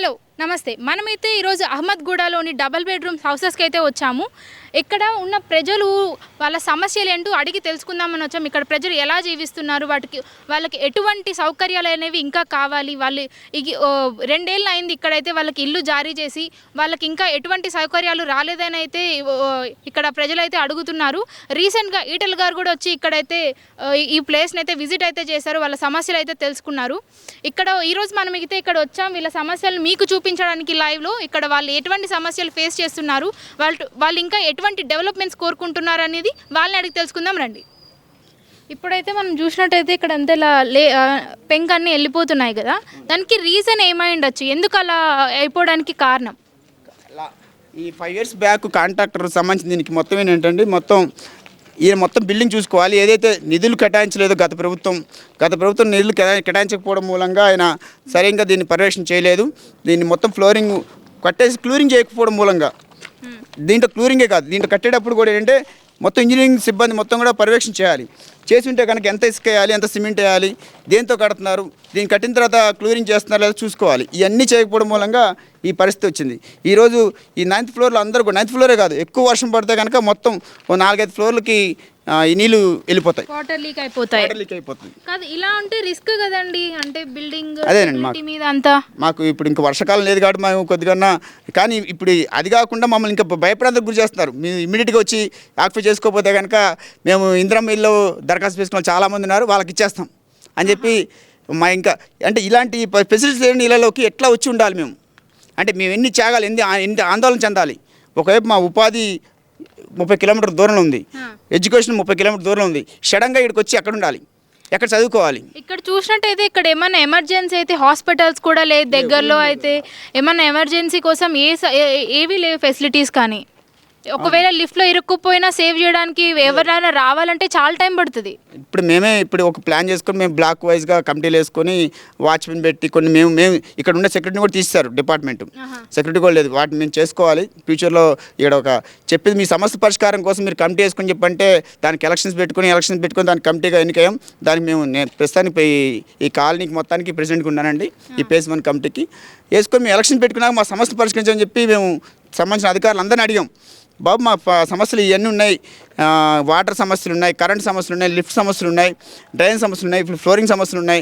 Hello నమస్తే. మనమైతే ఈరోజు అహ్మద్గూడలోని డబుల్ బెడ్రూమ్ హౌసెస్కి అయితే వచ్చాము. ఇక్కడ ఉన్న ప్రజలు వాళ్ళ సమస్యలు ఏంటో అడిగి తెలుసుకుందామని వచ్చాము. ఇక్కడ ప్రజలు ఎలా జీవిస్తున్నారు, వాళ్ళకి ఎటువంటి సౌకర్యాలు అనేవి ఇంకా కావాలి, వాళ్ళు 2 ఏళ్ళు అయింది ఇక్కడైతే వాళ్ళకి ఇల్లు జారీ చేసి వాళ్ళకి ఇంకా ఎటువంటి సౌకర్యాలు రాలేదని అయితే ఇక్కడ ప్రజలైతే అడుగుతున్నారు. రీసెంట్గా ఈటెల గారు కూడా వచ్చి ఇక్కడైతే ఈ ప్లేస్ని అయితే విజిట్ అయితే చేశారు, వాళ్ళ సమస్యలు అయితే తెలుసుకున్నారు. ఈరోజు మనం అయితే ఇక్కడ వచ్చాం వీళ్ళ సమస్యలు మీకు చూపించడానికి లైవ్లో. ఇక్కడ వాళ్ళు ఎటువంటి సమస్యలు ఫేస్ చేస్తున్నారు, వాళ్ళు ఇంకా ఎటువంటి డెవలప్మెంట్స్ కోరుకుంటున్నారు అనేది వాళ్ళని అడిగి తెలుసుకుందాం రండి. ఇప్పుడైతే మనం చూసినట్టయితే ఇక్కడ అంతా ఇలా పెంక్ అన్నీ వెళ్ళిపోతున్నాయి కదా, దానికి రీజన్ ఏమై ఉండొచ్చు, ఎందుకు అలా అయిపోవడానికి కారణం? ఈ 5 years బ్యాక్ కాంట్రాక్టర్ సంబంధించిన దీనికి మొత్తం ఏంటంటే ఈయన మొత్తం బిల్డింగ్ చూసుకోవాలి. ఏదైతే నిధులు కేటాయించలేదో గత ప్రభుత్వం నిధులు కేటాయించకపోవడం మూలంగా ఆయన సరిగ్గా దీన్ని పర్యవేక్షణ చేయలేదు. దీన్ని మొత్తం ఫ్లోరింగ్ కట్టేసి క్లూరింగ్ చేయకపోవడం మూలంగా, దీంట్లో క్లూరింగే కాదు, దీంట్లో కట్టేటప్పుడు కూడా ఏంటంటే మొత్తం ఇంజనీరింగ్ సిబ్బంది మొత్తం కూడా పర్యవేక్షణ చేసి ఉంటే కనుక ఎంత ఇసుక వేయాలి, ఎంత సిమెంట్ వేయాలి, దేంతో కడుతున్నారు, దీన్ని కట్టిన తర్వాత క్లూరింగ్ చేస్తున్నారు లేదా చూసుకోవాలి. ఇవన్నీ చేయకపోవడం మూలంగా ఈ పరిస్థితి వచ్చింది. ఈరోజు ఈ 9th floorలో అందరూ కూడా 9th floor కాదు, ఎక్కువ వర్షం పడితే కనుక మొత్తం 4-5 floorలకి ఈ నీళ్ళు వెళ్ళిపోతాయి, వాటర్ లీక్ అయిపోతాయి. కాదు ఇలా ఉంటే రిస్క్ కదండి, అంటే బిల్డింగ్ అదేనండి మీద అంతా. మాకు ఇప్పుడు ఇంకా వర్షాకాలం లేదు కాబట్టి మేము కొద్దిగా, కానీ ఇప్పుడు అది కాకుండా మమ్మల్ని ఇంకా భయప్రాంతకు గురి చేస్తున్నారు. మీరు ఇమ్మీడియట్గా వచ్చి ఆక్యుపై చేసుకోకపోతే కనుక మేము ఇందిరమ్మ ఇల్లు దరఖాస్తు చేసుకున్న చాలామంది ఉన్నారు, వాళ్ళకి ఇచ్చేస్తాం అని చెప్పి ఇంకా అంటే ఇలాంటి ఫెసిలిటీస్ లేని ఇళ్ళలోకి ఎట్లా వచ్చి ఉండాలి మేము, అంటే మేము ఎన్ని త్యాగాలు ఎన్ని ఆందోళన చెందాలి. ఒకవైపు మా ఉపాధి 30 kilometers దూరంలో ఉంది, ఎడ్యుకేషన్ 30 kilometers దూరంలో ఉంది, సడన్గా ఇక్కడికి వచ్చి ఎక్కడ ఉండాలి, ఎక్కడ చదువుకోవాలి? ఇక్కడ చూసినట్టయితే ఇక్కడ ఏమైనా ఎమర్జెన్సీ అయితే హాస్పిటల్స్ కూడా లేదు దగ్గరలో, అయితే ఏమైనా ఎమర్జెన్సీ కోసం ఏవి లేవు ఫెసిలిటీస్. కానీ ఒకవేళ లిఫ్ట్లో ఇరుక్కుపోయినా సేవ్ చేయడానికి ఎవరైనా రావాలంటే చాలా టైం పడుతుంది. ఇప్పుడు ఒక ప్లాన్ చేసుకొని మేము బ్లాక్ వైజ్గా కమిటీలు వేసుకొని వాచ్మెన్ పెట్టి కొన్ని మేము ఇక్కడ ఉండే సెక్యూరిటీని కూడా తీస్తారు, డిపార్ట్మెంట్ సెక్యూరిటీ కూడా లేదు, వాటిని మేము చేసుకోవాలి. ఫ్యూచర్లో ఇక్కడ చెప్పింది మీ సమస్య పరిష్కారం కోసం మీరు కమిటీ వేసుకొని చెప్పంటే దానికి ఎలక్షన్స్ పెట్టుకొని దానికి కమిటీగా ఎన్నికయ్యాం. దానికి నేను ప్రస్తుతానికి ఈ కాలనీకి మొత్తానికి ప్రెసిడెంట్గా ఉన్నానండి. ఈ phase 1 కమిటీకి వేసుకొని మేము ఎలక్షన్ పెట్టుకున్నాక మా సమస్య పరిష్కరించమని చెప్పి మేము సంబంధించిన అధికారులు అందరినీ అడిగాం. బాబు మా సమస్యలు ఇవన్నీ ఉన్నాయి, వాటర్ సమస్యలు ఉన్నాయి, కరెంట్ సమస్యలు ఉన్నాయి, లిఫ్ట్ సమస్యలు ఉన్నాయి, డ్రైన్ సమస్యలు ఉన్నాయి, ఫ్లోరింగ్ సమస్యలు ఉన్నాయి,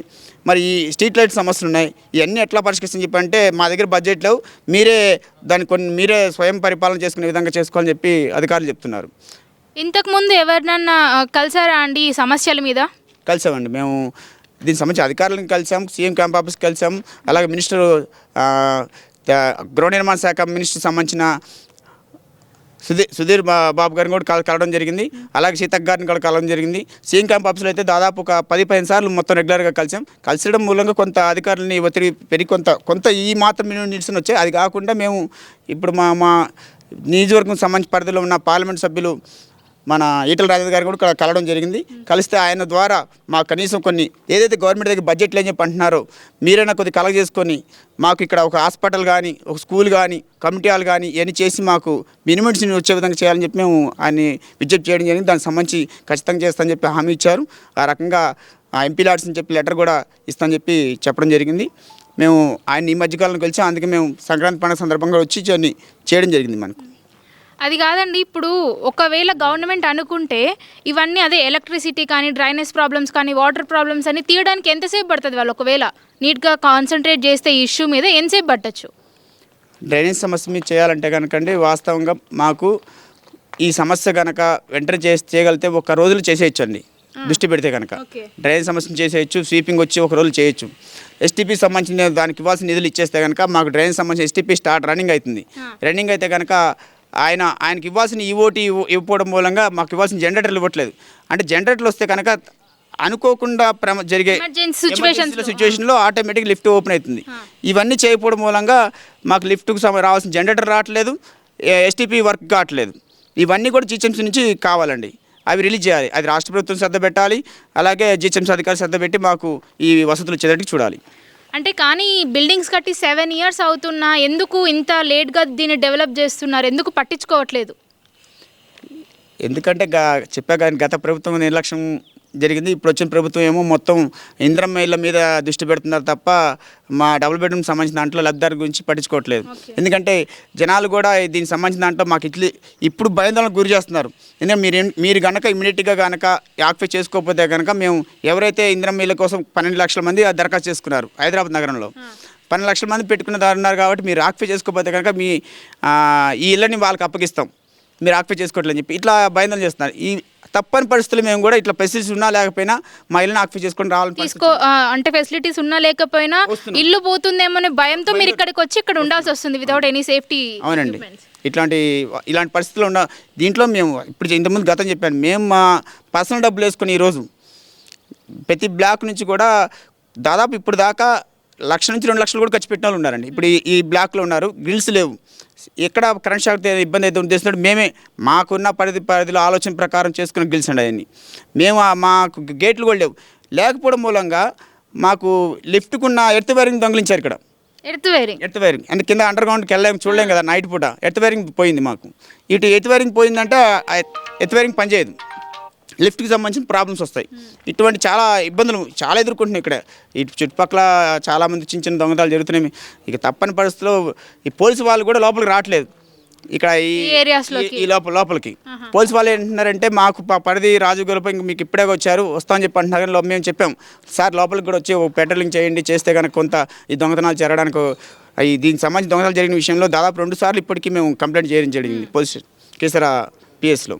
మరి ఈ స్ట్రీట్ లైట్ సమస్యలు ఉన్నాయి, ఇవన్నీ ఎట్లా పరిష్కరిస్తామని చెప్పంటే మా దగ్గర బడ్జెట్ లేవు, మీరే స్వయం పరిపాలన చేసుకునే విధంగా చేసుకోవాలని చెప్పి అధికారులు చెప్తున్నారు. ఇంతకుముందు ఎవరినన్నా కలిసారా అండి ఈ సమస్యల మీద? కలిసామండి, మేము దీనికి సంబంధించి అధికారులను కలిసాం, సీఎం క్యాంప్ ఆఫీస్కి కలిసాం, అలాగే మినిస్టర్ గృహ నిర్మాణ శాఖ మినిస్టర్ సంబంధించిన సుధీర్ బాబు గారిని కూడా కలవడం జరిగింది, అలాగే సీతక్క గారిని కూడా కలవడం జరిగింది. సీఎం క్యాంప్ ఆఫీస్లో అయితే దాదాపు ఒక 10-15 సార్లు మొత్తం రెగ్యులర్గా కలిసడం మూలంగా కొంత అధికారులని ఒత్తిడి పెరిగి కొంత ఈ మాత్రం మినిమం నీడ్స్ వచ్చాయి. అది కాకుండా మేము ఇప్పుడు మా నియోజకవర్గం సంబంధించి పరిధిలో ఉన్న పార్లమెంట్ సభ్యులు మన ఈటెల రాజేంద్ర గారు కూడా కలవడం జరిగింది. కలిస్తే ఆయన ద్వారా మాకు కనీసం కొన్ని ఏదైతే గవర్నమెంట్ దగ్గర బడ్జెట్లు అని చెప్పి అంటున్నారో మీరైనా కొద్ది కలెక్ట్ చేసుకొని మాకు ఇక్కడ ఒక హాస్పిటల్ కానీ, ఒక స్కూల్ కానీ, కమ్యూనిటీ హాల్ కానీ ఇవన్నీ చేసి మాకు మినిమమ్స్ వచ్చే విధంగా చేయాలని చెప్పి మేము ఆయన్ని విజ్ఞప్తి చేయడం జరిగింది. దానికి సంబంధించి ఖచ్చితంగా చేస్తామని చెప్పి హామీ ఇచ్చారు. ఆ రకంగా ఎంపీ లాడ్స్ అని చెప్పి లెటర్ కూడా ఇస్తామని చెప్పి చెప్పడం జరిగింది. మేము ఆయన ఈ మధ్యకాలంలో కలిసి అందుకే మేము సంక్రాంతి పండుగ సందర్భంగా వచ్చి చేయడం జరిగింది. మనకు అది కాదండి, ఇప్పుడు ఒకవేళ గవర్నమెంట్ అనుకుంటే ఇవన్నీ అదే ఎలక్ట్రిసిటీ కానీ, డ్రైనేజ్ ప్రాబ్లమ్స్ కానీ, వాటర్ ప్రాబ్లమ్స్ అని తీయడానికి ఎంతసేపు పడుతుంది? వాళ్ళు ఒకవేళ నీట్గా కాన్సన్ట్రేట్ చేస్తే ఈ ఇష్యూ మీద ఎంతసేపు పట్టచ్చు? డ్రైనేజ్ సమస్య మీద చేయాలంటే కనుకండి వాస్తవంగా మాకు ఈ సమస్య కనుక వెంటనే చేయగలిగితే 1 రోజులు చేసేయచ్చు అండి, దృష్టి పెడితే కనుక డ్రైనేజ్ సమస్యను చేసేయచ్చు, స్వీపింగ్ వచ్చి 1 రోజు చేయొచ్చు. ఎస్టీపీ సంబంధించిన దానికి ఇవ్వాల్సిన నిధులు ఇచ్చేస్తే కనుక మాకు డ్రైనేజ్ సంబంధించిన ఎస్టీపీ రన్నింగ్ అవుతుంది. రన్నింగ్ అయితే కనుక ఆయనకి ఇవ్వాల్సిన ఈఓటీ ఇవ్వడం మూలంగా మాకు ఇవ్వాల్సిన జనరేటర్లు ఇవ్వట్లేదు. అంటే జనరేటర్లు వస్తే కనుక అనుకోకుండా జరిగే సిచ్యువేషన్లో ఆటోమేటిక్ లిఫ్ట్ ఓపెన్ అవుతుంది. ఇవన్నీ చేయకపోవడం మూలంగా మాకు లిఫ్ట్కు రావాల్సిన జనరేటర్ రావట్లేదు, ఎస్టీపీ వర్క్ కావట్లేదు. ఇవన్నీ కూడా జీహెచ్ఎంసీ నుంచి కావాలండి, అవి రిలీజ్ చేయాలి. అది రాష్ట్ర ప్రభుత్వం శ్రద్ధ పెట్టాలి, అలాగే జీహెచ్ఎంసీ అధికారులు శ్రద్ధ పెట్టి మాకు ఈ వసతులు వచ్చేటట్టు చూడాలి. అంటే కానీ బిల్డింగ్స్ కట్టి 7 years అవుతున్నా ఎందుకు ఇంత లేట్గా దీన్ని డెవలప్ చేస్తున్నారు, ఎందుకు పట్టించుకోవట్లేదు? ఎందుకంటే చెప్పా కానీ గత ప్రభుత్వం నిర్లక్ష్యం జరిగింది. ఇప్పుడు వచ్చిన ప్రభుత్వం ఏమో మొత్తం ఇంద్రమ్మ ఇళ్ళ మీద దృష్టి పెడుతున్నారు తప్ప మా డబుల్ బెడ్రూమ్ సంబంధించిన దాంట్లో లబ్ధిదారు గురించి పట్టించుకోవట్లేదు. ఎందుకంటే జనాలు కూడా దీనికి సంబంధించిన దాంట్లో మాకు ఇప్పుడు భయాందోళనకు గురి చేస్తున్నారు. ఎందుకంటే మీరు కనుక ఇమీడియట్గా కనుక ఆక్యుపై చేసుకోకపోతే కనుక మేము ఎవరైతే ఇంద్రమ్మ ఇళ్ళ కోసం 12 లక్షల మంది దరఖాస్తు చేసుకున్నారు హైదరాబాద్ నగరంలో, 12 లక్షల మంది పెట్టుకున్నారు కాబట్టి మీరు ఆక్యుపై చేసుకోకపోతే కనుక మీ ఈ ఇళ్ళని వాళ్ళకి అప్పగిస్తాం, మీరు ఆక్యుపై చేసుకోవట్లేదని చెప్పి ఇట్లా భయాందోళన చేస్తున్నారు. ఈ తప్పని పరిస్థితులు మేము కూడా ఇట్లా ఫెసిలిటీస్ ఉన్నా లేకపోయినా మా ఇల్లుని ఆక్యుపై చేసుకొని రావాలని అంటే ఫెసిలిటీస్ ఉన్నా లేకపోయినా ఇల్లు పోతుందేమో భయంతో మీరు ఇక్కడికి వచ్చి ఇక్కడ ఉండాల్సి వస్తుంది వితౌట్ ఎనీ సేఫ్టీ. అవునండి, ఇలాంటి పరిస్థితులు ఉన్న దీంట్లో మేము ఇప్పుడు ఇంతకుముందు గతం చెప్పాను, మేము మా పర్సనల్ డబ్బులు వేసుకొని ఈరోజు ప్రతి బ్లాక్ నుంచి కూడా దాదాపు ఇప్పుడు దాకా 1 నుంచి 2 లక్షలు కూడా ఖర్చు పెట్టిన వాళ్ళు ఉన్నారండి. ఇప్పుడు ఈ బ్లాక్లో ఉన్నారు, గ్రిల్స్ లేవు, ఎక్కడ కరెంట్ షాక్ ఇబ్బంది అయితే ఉద్దేశించినట్టు మేమే మాకున్న పరిధిలో ఆలోచన ప్రకారం చేసుకుని గ్రిల్స్ అండి అవన్నీ. మేము మాకు గేట్లు కూడా లేకపోవడం మూలంగా మాకు లిఫ్ట్కున్న ఎర్త్ వైరింగ్ దొంగిలించారు ఇక్కడ. ఎర్త్ వైరింగ్ అంటే కింద అండర్ గ్రౌండ్కి చూడలేం కదా నైట్ పూట, ఎర్త్ వైరింగ్ పోయింది మాకు. ఇటు ఎర్త్ వైరింగ్ పోయిందంటే ఎర్త్ వైరింగ్ పనిచేయదు, లిఫ్ట్కి సంబంధించిన ప్రాబ్లమ్స్ వస్తాయి. ఇటువంటి చాలా ఇబ్బందులు చాలా ఎదుర్కొంటున్నాయి ఇక్కడ. ఇటు చుట్టుపక్కల చాలామంది చిన్న దొంగతనాలు జరుగుతున్నాయి. ఇక తప్పని పరిస్థితుల్లో ఈ పోలీసు వాళ్ళు కూడా లోపలికి రావట్లేదు. ఇక్కడ ఈ లోపలికి పోలీసు వాళ్ళు ఏంటంటున్నారంటే మాకు పరిధి రాజుగోలపై మీకు ఇప్పుడే వచ్చారు వస్తామని చెప్పి అంటున్నారు. కానీ మేము చెప్పాం సార్ లోపలికి కూడా వచ్చి పెట్రోలింగ్ చేయండి, చేస్తే కనుక కొంత ఈ దొంగతనాలు జరగడానికి దీనికి సంబంధించి దొంగతనాలు జరిగిన విషయంలో దాదాపు 2 సార్లు ఇప్పటికీ మేము కంప్లైంట్ చేయడం జరిగింది పోలీస్ కేసరా పిఎస్లో.